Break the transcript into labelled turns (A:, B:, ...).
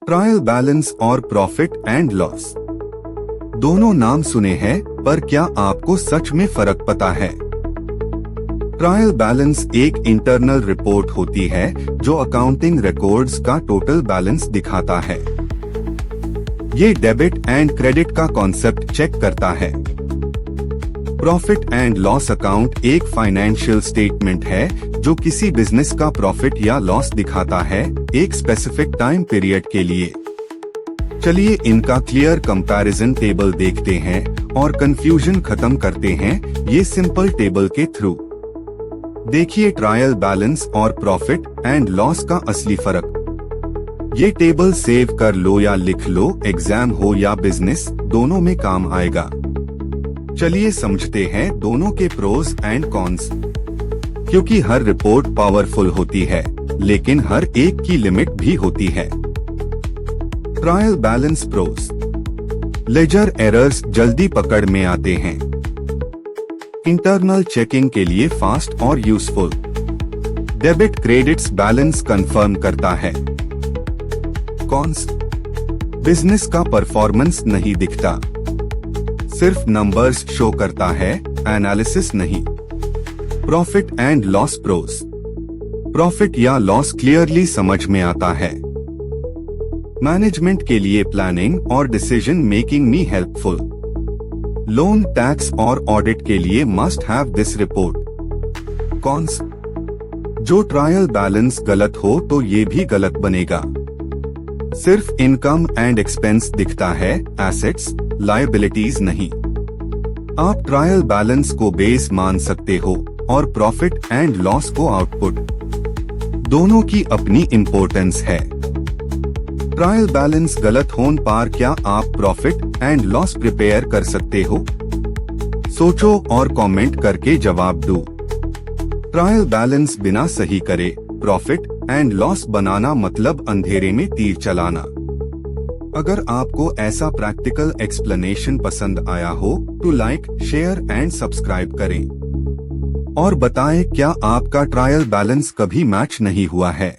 A: Trial balance और profit and loss दोनों नाम सुने हैं, पर क्या आपको सच में फर्क पता है? ट्रायल बैलेंस एक इंटरनल रिपोर्ट होती है जो अकाउंटिंग रिकॉर्ड्स का टोटल बैलेंस दिखाता है। ये डेबिट एंड क्रेडिट का कॉन्सेप्ट चेक करता है। प्रॉफिट एंड लॉस अकाउंट एक फाइनेंशियल स्टेटमेंट है जो किसी बिजनेस का प्रॉफिट या लॉस दिखाता है एक स्पेसिफिक टाइम पीरियड के लिए। चलिए इनका क्लियर कंपैरिजन टेबल देखते हैं और कंफ्यूजन खत्म करते हैं ये सिंपल टेबल के थ्रू। देखिए ट्रायल बैलेंस और प्रॉफिट एंड लॉस का असली फर्क। ये टेबल सेव कर लो या लिख लो, एग्जाम हो या बिजनेस दोनों में काम आएगा। चलिए समझते हैं दोनों के प्रोज एंड कॉन्स। क्योंकि हर रिपोर्ट पावरफुल होती है, लेकिन हर एक की लिमिट भी होती है। Trial balance pros. Ledger errors जल्दी पकड़ में आते हैं। इंटरनल चेकिंग के लिए फास्ट और useful. Debit credits balance confirm करता है। कॉन्स। बिजनेस का परफॉर्मेंस नहीं दिखता, सिर्फ नंबर्स शो करता है, एनालिसिस नहीं। Profit and loss pros. Profit या लॉस क्लियरली समझ में आता है। मैनेजमेंट के लिए प्लानिंग और डिसीजन मेकिंग में हेल्पफुल। लोन, टैक्स और ऑडिट के लिए must have this report. Cons. जो ट्रायल बैलेंस गलत हो तो ये भी गलत बनेगा। सिर्फ इनकम एंड एक्सपेंस दिखता है, एसेट्स लायबिलिटीज नहीं। आप ट्रायल बैलेंस को बेस मान सकते हो और प्रॉफिट एंड लॉस को आउटपुट। दोनों की अपनी इम्पोर्टेंस है। ट्रायल बैलेंस गलत होने पर क्या आप प्रॉफिट एंड लॉस प्रिपेयर कर सकते हो? सोचो और कमेंट करके जवाब दो। ट्रायल बैलेंस बिना सही करे प्रॉफिट एंड लॉस बनाना मतलब अंधेरे में तीर चलाना। अगर आपको ऐसा प्रैक्टिकल एक्सप्लेनेशन पसंद आया हो तो लाइक, शेयर एंड सब्सक्राइब करें और बताएं क्या आपका ट्रायल बैलेंस कभी मैच नहीं हुआ है।